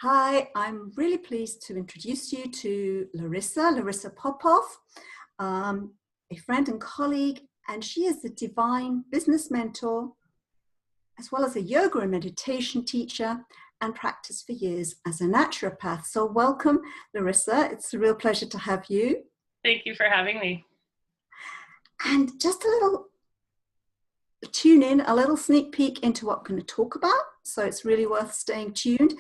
Hi, I'm really pleased to introduce you to Larissa Popov, a friend and colleague, and she is the divine business mentor, as well as a yoga and meditation teacher, and practiced for years as a naturopath. So welcome, Larissa. It's a real pleasure to have you. Thank you for having me. And just a little tune in, a little sneak peek into what we're going to talk about. So it's really worth staying tuned.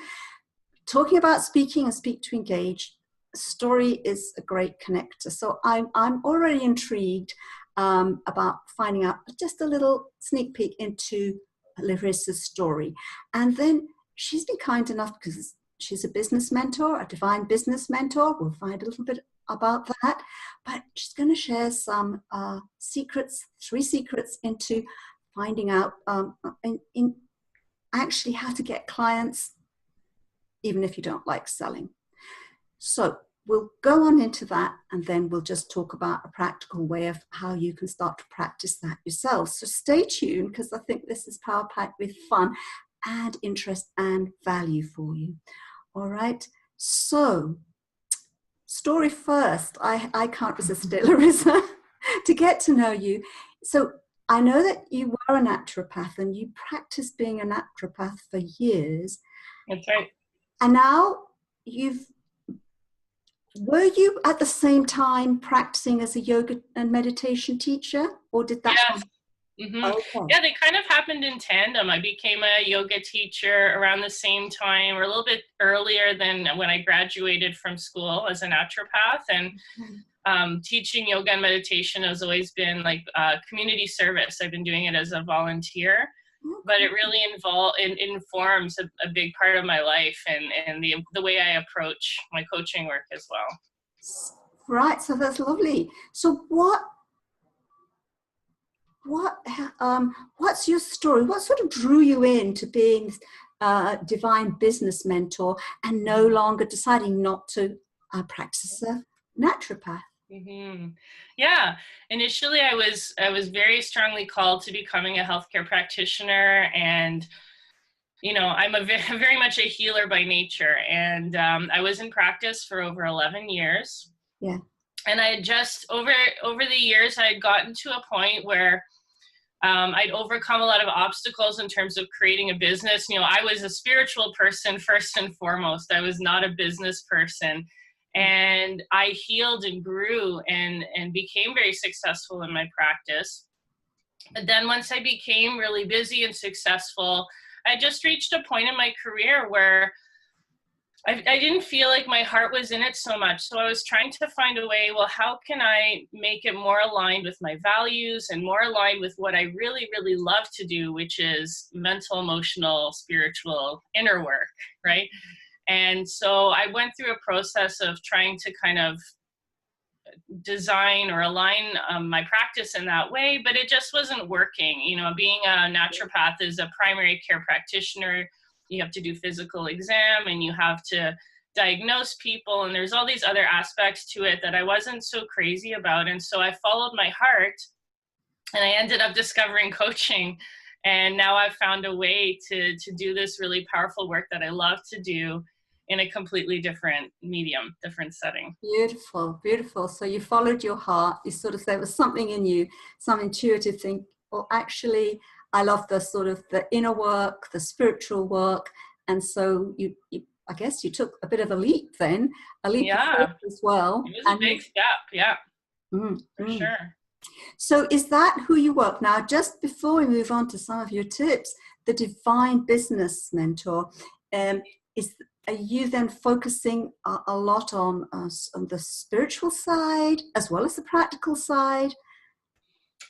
Talking about speaking and speak to engage, story is a great connector. So I'm already intrigued about finding out just a little sneak peek into Larissa's story. And then she's been kind enough, because she's a business mentor, a divine business mentor. We'll find a little bit about that. But she's going to share some secrets, 3 secrets into finding out in actually how to get clients even if you don't like selling. So we'll go on into that, and then we'll just talk about a practical way of how you can start to practice that yourself. So stay tuned, because I think this is power-packed with fun and interest and value for you. All right, so story first. I can't resist it, Larissa, to get to know you. So I know that you were a naturopath and you practiced being a naturopath for years. That's right. And now were you at the same time practicing as a yoga and meditation teacher, or did that? Yes. Mm-hmm. Okay. Yeah, they kind of happened in tandem. I became a yoga teacher around the same time, or a little bit earlier than when I graduated from school as a naturopath. And teaching yoga and meditation has always been like community service. I've been doing it as a volunteer. But it really informs a big part of my life and the way I approach my coaching work as well. Right, so that's lovely. So what's your story? What sort of drew you into being a divine business mentor and no longer deciding not to practice as a naturopath? Mm-hmm. Yeah, initially I was very strongly called to becoming a healthcare practitioner, and I'm very much a healer by nature, and I was in practice for over 11 years. Yeah, and I had just over the years I had gotten to a point where I'd overcome a lot of obstacles in terms of creating a business. I was a spiritual person first and foremost. I was not a business person. And I healed and grew and became very successful in my practice. But then once I became really busy and successful, I just reached a point in my career where I didn't feel like my heart was in it so much. So I was trying to find a way, well, how can I make it more aligned with my values and more aligned with what I really, really love to do, which is mental, emotional, spiritual, inner work, right? And so I went through a process of trying to kind of design or align my practice in that way, but it just wasn't working. Being a naturopath is a primary care practitioner. You have to do physical exam and you have to diagnose people, and there's all these other aspects to it that I wasn't so crazy about. And so I followed my heart, and I ended up discovering coaching. And now I've found a way to do this really powerful work that I love to do in a completely different medium, different setting. Beautiful, beautiful. So you followed your heart. You sort of, there was something in you, some intuitive thing. Well, actually, I love the sort of the inner work, the spiritual work. And so you I guess you took a bit of a leap then, a leap of faith as well. It was a big step, yeah, for sure. So is that who you work now? Just before we move on to some of your tips, the divine business mentor, are you then focusing a lot on the spiritual side as well as the practical side?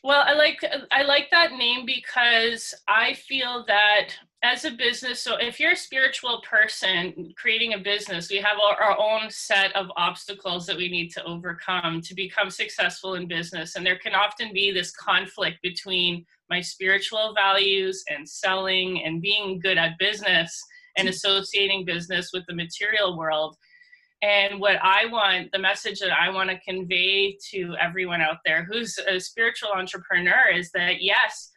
Well, I like that name because I feel that as a business, so if you're a spiritual person creating a business, we have our own set of obstacles that we need to overcome to become successful in business. And there can often be this conflict between my spiritual values and selling and being good at business and associating business with the material world. And the message that I want to convey to everyone out there who's a spiritual entrepreneur is that, yes,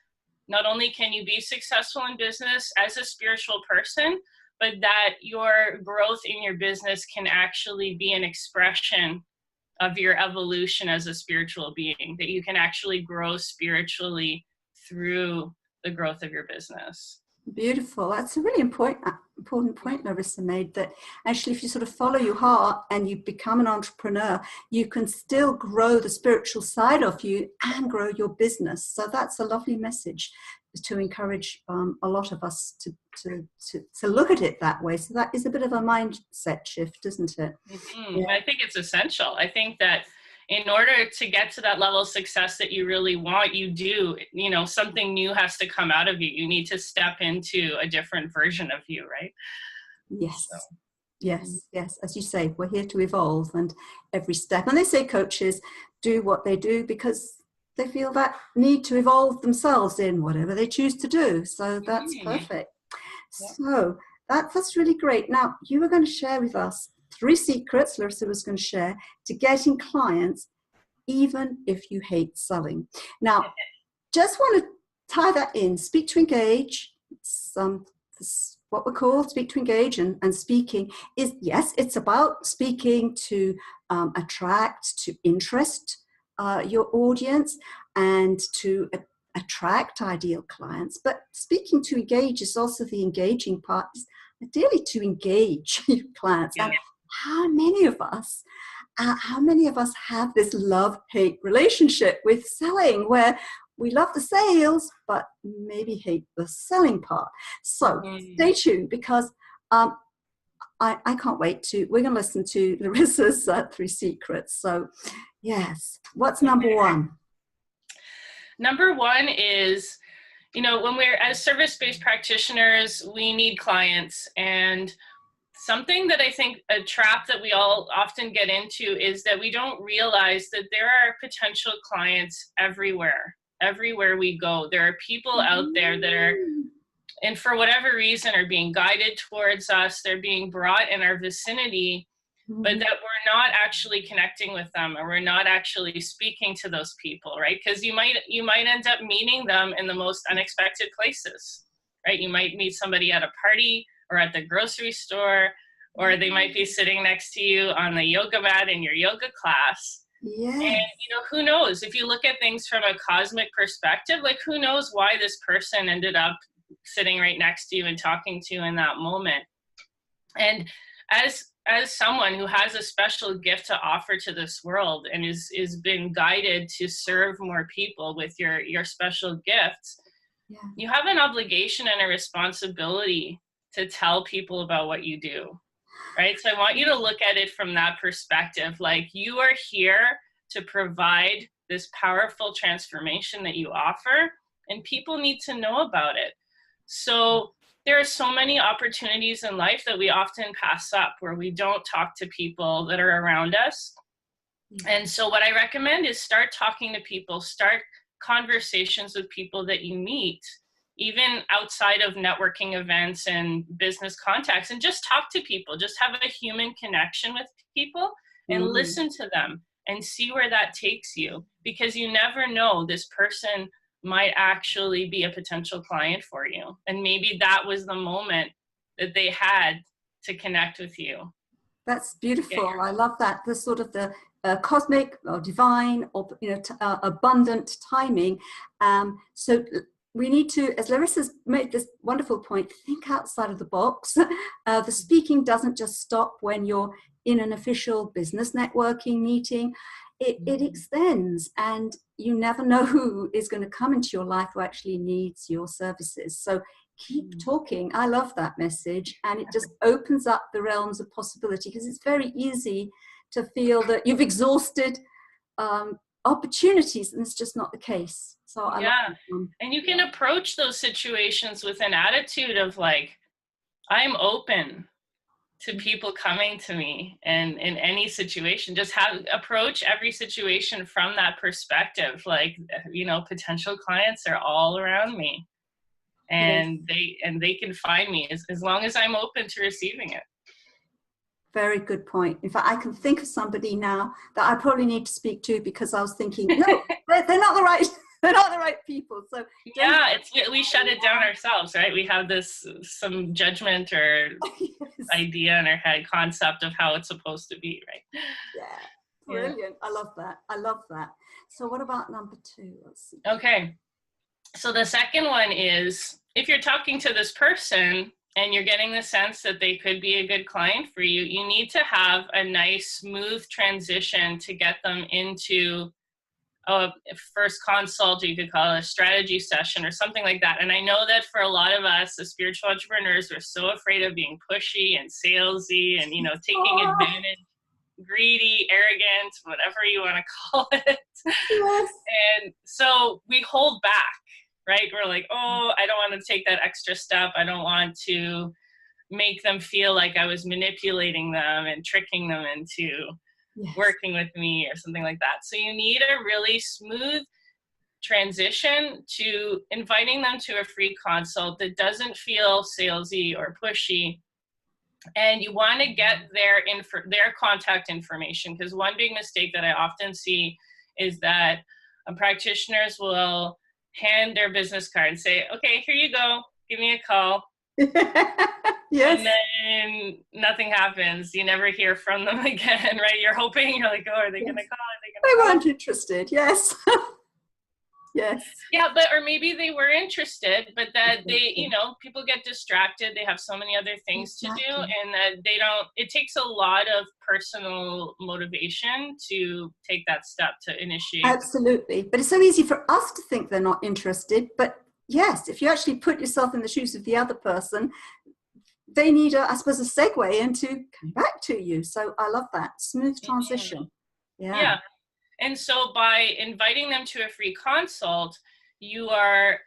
not only can you be successful in business as a spiritual person, but that your growth in your business can actually be an expression of your evolution as a spiritual being, that you can actually grow spiritually through the growth of your business. Beautiful. That's a really important point Larissa made, that actually if you sort of follow your heart and you become an entrepreneur, you can still grow the spiritual side of you and grow your business. So that's a lovely message to encourage a lot of us to look at it that way. So that is a bit of a mindset shift, isn't it? Mm-hmm. Yeah. I think it's essential. I think that in order to get to that level of success that you really want, something new has to come out of you. You need to step into a different version of you, right? Yes. So. Yes. As you say, we're here to evolve, and every step. And they say coaches do what they do because they feel that need to evolve themselves in whatever they choose to do. So that's perfect. Yeah. So that's really great. Now, you were going to share with us 3 secrets Larissa was going to share to getting clients, even if you hate selling. Now, just want to tie that in. Speak to engage, what we're called Speak to Engage, and speaking is, yes, it's about speaking to attract, to interest your audience and to attract ideal clients. But speaking to engage is also the engaging part, is ideally to engage your clients. Yeah. And how many of us have this love-hate relationship with selling, where we love the sales, but maybe hate the selling part? So stay tuned, because I can't wait we're going to listen to Larissa's 3 secrets. So yes, what's number 1? Number 1 is, when we're as service-based practitioners, we need clients. And something that I think a trap that we all often get into is that we don't realize that there are potential clients everywhere we go. There are people out there that are, and for whatever reason, are being guided towards us. They're being brought in our vicinity, but that we're not actually connecting with them, or we're not actually speaking to those people, right? Because you might end up meeting them in the most unexpected places, right? You might meet somebody at a party or at the grocery store, or they might be sitting next to you on the yoga mat in your yoga class. Yes. And, who knows? If you look at things from a cosmic perspective, like, who knows why this person ended up sitting right next to you and talking to you in that moment. And as someone who has a special gift to offer to this world and is been guided to serve more people with your special gifts, you have an obligation and a responsibility to tell people about what you do, right? So I want you to look at it from that perspective. Like, you are here to provide this powerful transformation that you offer, and people need to know about it. So there are so many opportunities in life that we often pass up, where we don't talk to people that are around us. And so what I recommend is start talking to people, start conversations with people that you meet, even outside of networking events and business contacts, and just talk to people, just have a human connection with people and listen to them and see where that takes you, because you never know, this person might actually be a potential client for you. And maybe that was the moment that they had to connect with you. That's beautiful. I love that. The sort of the cosmic or divine or abundant timing. So we need to, as Larissa's made this wonderful point, think outside of the box. The speaking doesn't just stop when you're in an official business networking meeting. It extends, and you never know who is going to come into your life who actually needs your services. So keep talking. I love that message, and it just opens up the realms of possibility, because it's very easy to feel that you've exhausted opportunities, and it's just not the case. So I love that one. And you can approach those situations with an attitude of like, I'm open to people coming to me, and in any situation, just approach every situation from that perspective. Like, potential clients are all around me, and they can find me as long as I'm open to receiving it. Very good point. In fact, I can think of somebody now that I probably need to speak to, because I was thinking, no, they're not the right They're not the right people. So yeah, we shut it down ourselves, right? We have some judgment or yes. idea in our head, concept of how it's supposed to be, right? Yeah, brilliant. I love that. I love that. So what about number 2? Let's see. Okay. So the second one is, if you're talking to this person and you're getting the sense that they could be a good client for you, you need to have a nice, smooth transition to get them into a first consult, or you could call it a strategy session or something like that. And I know that for a lot of us, the spiritual entrepreneurs, we're so afraid of being pushy and salesy and, taking advantage, greedy, arrogant, whatever you want to call it. Yes. And so we hold back, right? We're like, oh, I don't want to take that extra step. I don't want to make them feel like I was manipulating them and tricking them into working with me or something like that. So you need a really smooth transition to inviting them to a free consult that doesn't feel salesy or pushy. And you want to get their contact information, because one big mistake that I often see is that practitioners will hand their business card and say, okay, here you go, give me a call. Yes. And then nothing happens. You never hear from them again, right? You're hoping, you're like, oh, are they going to call? Are they going to call? They weren't interested. Yes. Yes. Yeah, or maybe they were interested, but that they, people get distracted. They have so many other things to do, and that it takes a lot of personal motivation to take that step to initiate. Absolutely. But it's so easy for us to think they're not interested. But yes, if you actually put yourself in the shoes of the other person, they need, a segue into coming back to you. So I love that. Smooth transition. Yeah. And so by inviting them to a free consult, you are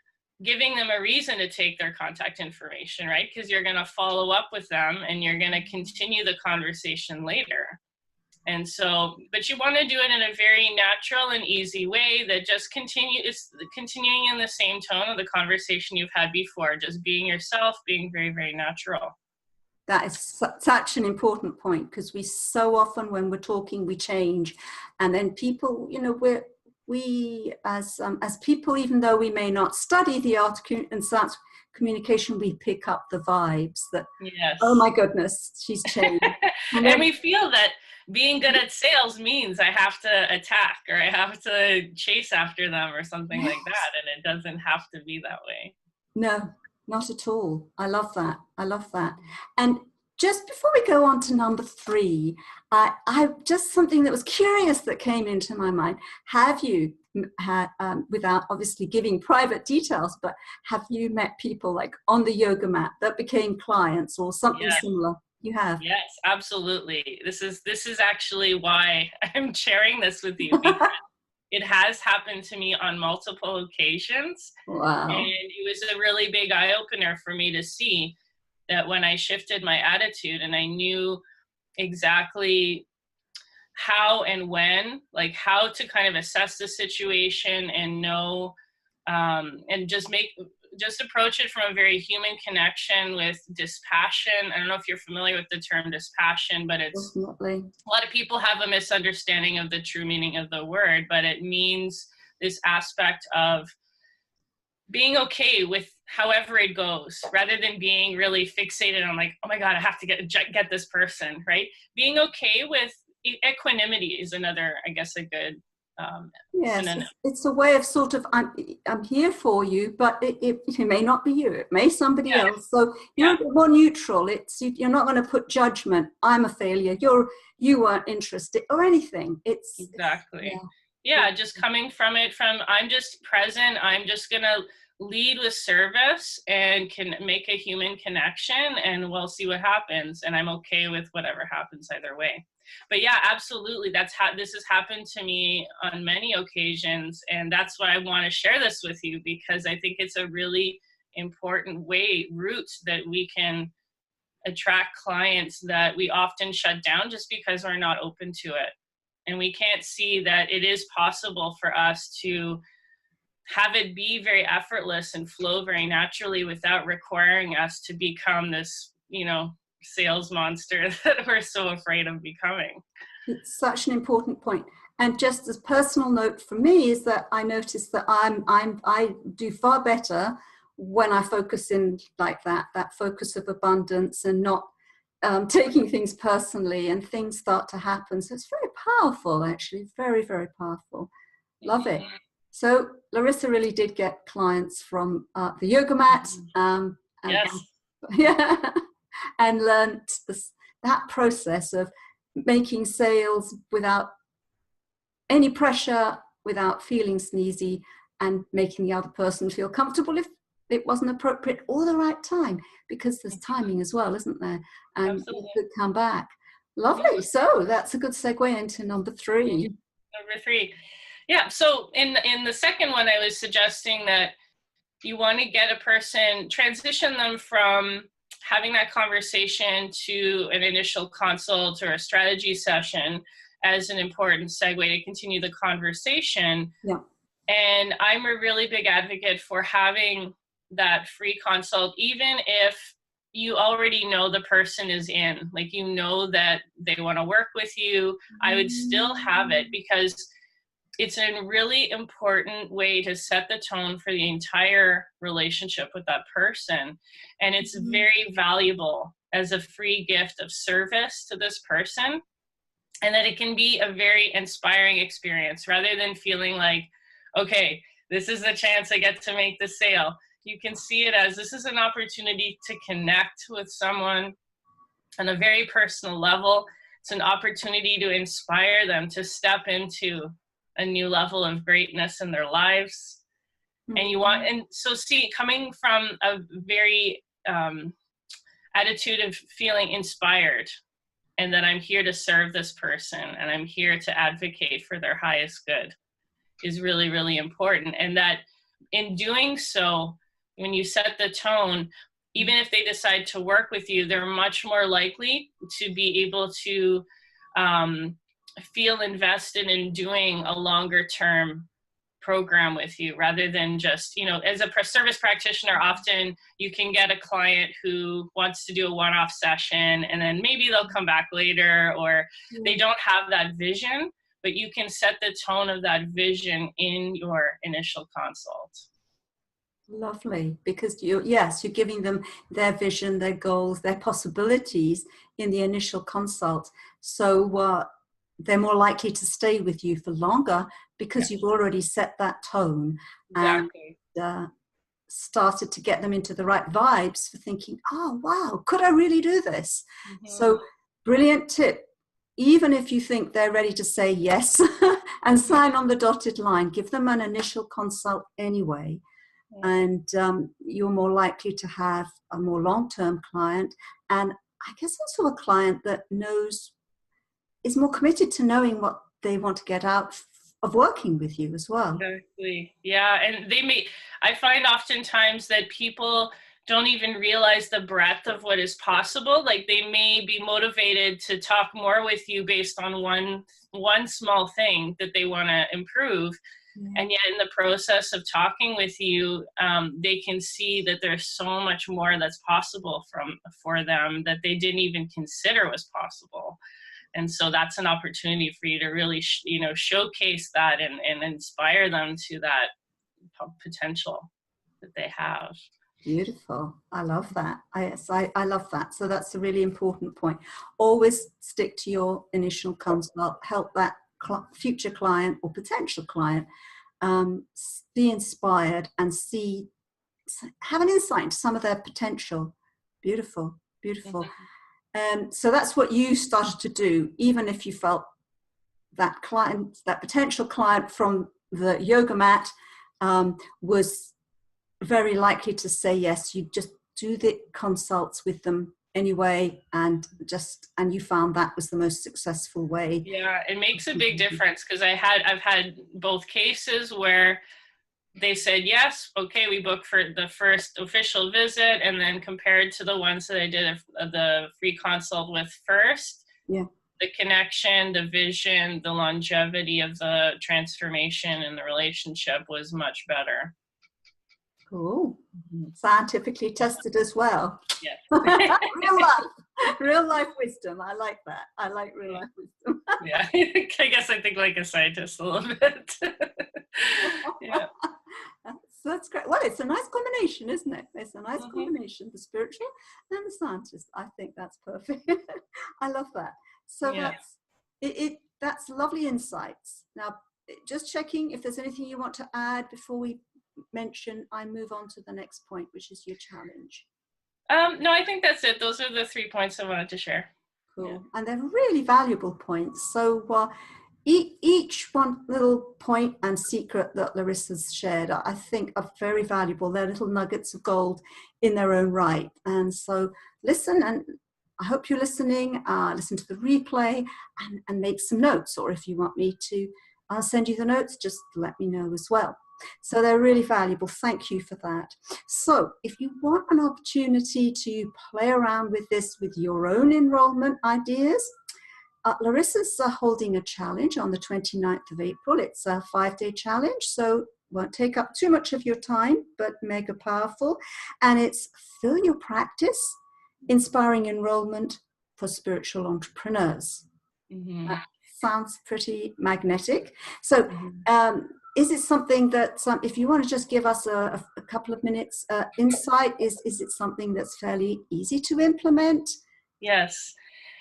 giving them a reason to take their contact information, right? Because you're going to follow up with them and you're going to continue the conversation later. And so, but you want to do it in a very natural and easy way that just continuing in the same tone of the conversation you've had before, just being yourself, being very, very natural. That is such an important point, because we so often, when we're talking, we change, and then people, we as people, even though we may not study the art and science communication, we pick up the vibes that, yes, oh my goodness, she's changed. And we feel that being good at sales means I have to attack or I have to chase after them or something like that, and it doesn't have to be that way. No. Not at all. I love that. I love that. And just before we go on to number 3, I just something that was curious that came into my mind. Have you had, without obviously giving private details, but have you met people like on the yoga mat that became clients or something similar? You have? Yes, absolutely. This is actually why I'm sharing this with you. Because it has happened to me on multiple occasions. Wow. And it was a really big eye-opener for me to see that when I shifted my attitude and I knew exactly how and when, like how to kind of assess the situation and know, and just approach it from a very human connection with dispassion. I don't know if you're familiar with the term dispassion, but it's definitely. A lot of people have a misunderstanding of the true meaning of the word, but it means this aspect of being okay with however it goes, rather than being really fixated on like, oh my God, I have to get this person, right? Being okay with equanimity is another, I guess, a good yes, it's a way of sort of, I'm here for you, but it may not be you. It may somebody else. So you're more neutral. You're not going to put judgment. I'm a failure. You weren't interested or anything. It's exactly. Just coming from I'm just present. I'm just going to lead with service and can make a human connection, and we'll see what happens. And I'm okay with whatever happens either way. But yeah, absolutely. That's how this has happened to me on many occasions. And that's why I want to share this with you, because I think it's a really important route that we can attract clients that we often shut down just because we're not open to it. And we can't see that it is possible for us to have it be very effortless and flow very naturally without requiring us to become this, sales monster that we're so afraid of becoming. It's such an important point. And just as personal note for me is that I notice that I do far better when I focus in like that focus of abundance and not taking things personally, and things start to happen. So it's very powerful, actually, very, very powerful. Love it. So Larissa really did get clients from the yoga mat, and, yes, yeah, and learned that process of making sales without any pressure, without feeling sneezy, and making the other person feel comfortable if it wasn't appropriate or the right time, because there's timing as well, isn't there? And absolutely. you could come back. Lovely. So that's a good segue into number 3. Number 3. Yeah. So in the second one, I was suggesting that you want to get a person, transition them from having that conversation to an initial consult or a strategy session as an important segue to continue the conversation. Yeah. And I'm a really big advocate for having that free consult, even if you already know the person is in, like, you know that they want to work with you. I would still have it, because it's a really important way to set the tone for the entire relationship with that person. And it's very valuable as a free gift of service to this person. And that it can be a very inspiring experience, rather than feeling like, okay, this is the chance I get to make the sale. You can see it as, this is an opportunity to connect with someone on a very personal level. It's an opportunity to inspire them to step into a new level of greatness in their lives. And you want, and so see, coming from a very attitude of feeling inspired, and that I'm here to serve this person and I'm here to advocate for their highest good, is really, really important. And that in doing so, when you set the tone, even if they decide to work with you, they're much more likely to be able to feel invested in doing a longer term program with you, rather than just, as a service practitioner, often you can get a client who wants to do a one-off session and then maybe they'll come back later, or they don't have that vision, but you can set the tone of that vision in your initial consult. Lovely, because you're giving them their vision, their goals, their possibilities in the initial consult. So they're more likely to stay with you for longer, because you've already set that tone. Exactly. And started to get them into the right vibes for thinking, oh, wow, could I really do this? So brilliant tip. Even if you think they're ready to say yes and sign on the dotted line, give them an initial consult anyway. And you're more likely to have a more long-term client, and I guess also a client that is more committed to knowing what they want to get out of working with you as well. Exactly. Yeah. And I find oftentimes that people don't even realize the breadth of what is possible. Like, they may be motivated to talk more with you based on one small thing that they want to improve. And yet in the process of talking with you, they can see that there's so much more that's possible for them that they didn't even consider was possible. And so that's an opportunity for you to really, showcase that and inspire them to that potential that they have. Beautiful. I love that. I love that. So that's a really important point. Always stick to your initial consult. Help that future client or potential client be inspired and have an insight into some of their potential. Beautiful, beautiful. So that's what you started to do, even if you felt that potential client from the yoga mat was very likely to say yes. You just do the consults with them anyway, and you found that was the most successful way. Yeah, it makes a big difference, because I've had both cases where they said yes, okay, we booked for the first official visit, and then compared to the ones that I did the free consult with first, the connection, the vision, the longevity of the transformation in the relationship was much better. Cool. Scientifically tested as well. Yeah. Real life wisdom. I like that. I like real life wisdom. Yeah, I think like a scientist a little bit. Yeah. That's great. Well, it's a nice combination, isn't it? It's a nice Mm-hmm. combination, the spiritual and the scientist. I think that's perfect. I love that. So Yeah. that's lovely insights. Now, just checking if there's anything you want to add before we mention, I move on to the next point, which is your challenge. No, I think that's it. Those are the 3 points I wanted to share. Cool. Yeah. And they're really valuable points. So each one little point and secret that Larissa's shared, I think are very valuable. They're little nuggets of gold in their own right. And so listen, and I hope you're listening, listen to the replay and make some notes. Or if you want me to send you the notes, just let me know as well. So they're really valuable. Thank you for that. So if you want an opportunity to play around with this with your own enrollment ideas, Larissa's holding a challenge on the 29th of April. It's a 5-day challenge, so won't take up too much of your time, but mega powerful. And it's Fill Your Practice, Inspiring Enrollment for Spiritual Entrepreneurs. Mm-hmm. That sounds pretty magnetic. So is it something that, if you want to just give us a couple of minutes insight, is it something that's fairly easy to implement? Yes.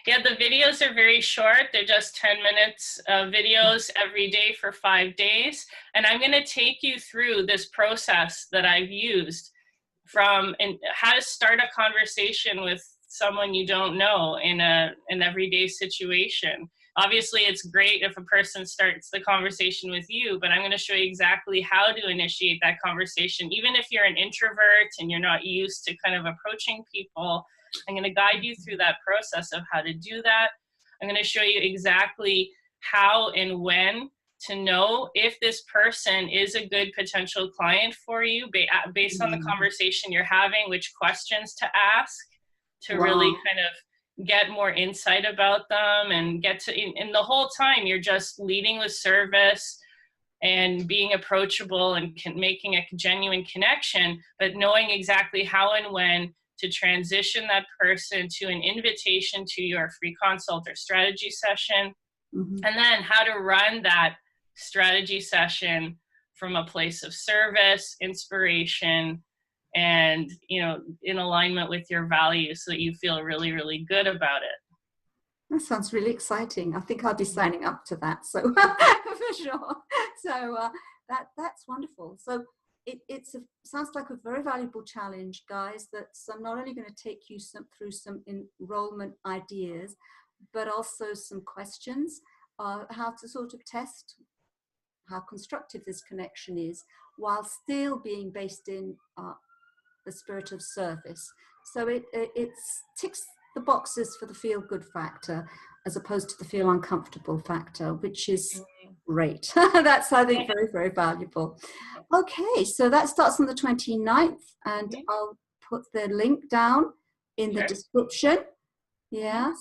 Yeah, the videos are very short. They're just 10 minutes videos every day for 5 days. And I'm going to take you through this process that I've used from how to start a conversation with someone you don't know in an everyday situation. Obviously, it's great if a person starts the conversation with you, but I'm going to show you exactly how to initiate that conversation. Even if you're an introvert and you're not used to kind of approaching people, I'm going to guide you through that process of how to do that. I'm going to show you exactly how and when to know if this person is a good potential client for you based on the conversation you're having, which questions to ask to really kind of get more insight about them and get to, and the whole time you're just leading with service and being approachable and making a genuine connection, but knowing exactly how and when to transition that person to an invitation to your free consult or strategy session, and then how to run that strategy session from a place of service, inspiration, and in alignment with your values so that you feel really, really good about it. That sounds really exciting. I think I'll be signing up to that. So for sure. So that's wonderful. So it sounds like a very valuable challenge, guys, that's not only going to take you through some enrollment ideas, but also some questions, how to sort of test how constructive this connection is while still being based in the spirit of service. So it ticks the boxes for the feel good factor as opposed to the feel uncomfortable factor, which is great. That's, I think, very, very valuable. Okay, so that starts on the 29th, and I'll put the link down in the description. Yeah,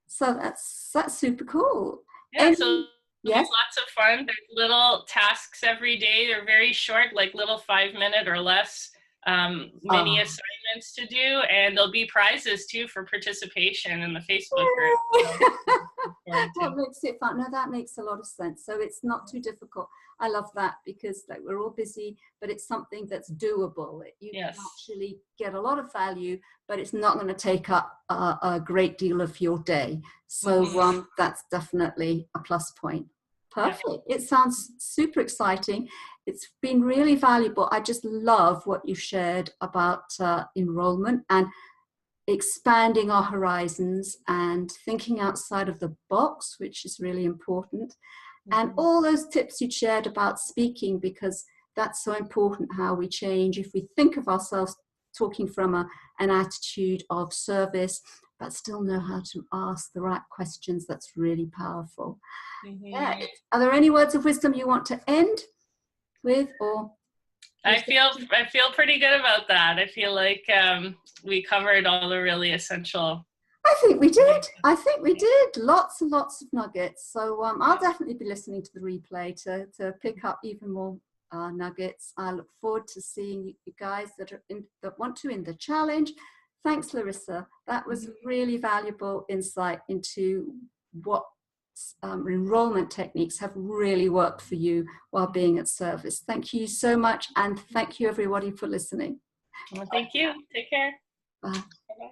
so that's super cool. Yeah, so yes, lots of fun. There's little tasks every day. They're very short, like little 5-minute or less mini assignments to do, and there'll be prizes too for participation in the Facebook group. What makes it fun? No, that makes a lot of sense. So it's not too difficult. I love that because we're all busy, but it's something that's doable. You can actually get a lot of value, but it's not going to take up a great deal of your day. So that's definitely a plus point. Perfect. It sounds super exciting. It's been really valuable. I just love what you shared about enrollment and expanding our horizons and thinking outside of the box, which is really important. And all those tips you shared about speaking, because that's so important, how we change if we think of ourselves talking from an attitude of service, but still know how to ask the right questions. That's really powerful. Yeah. Are there any words of wisdom you want to end with, or? I feel pretty good about that. I feel like we covered all the really essential. I think we did. Lots and lots of nuggets. So I'll definitely be listening to the replay to pick up even more nuggets. I look forward to seeing you guys that want to in the challenge. Thanks, Larissa. That was really valuable insight into what enrollment techniques have really worked for you while being at service. Thank you so much, and thank you everybody for listening. Well, thank you. Take care. Bye. Bye-bye.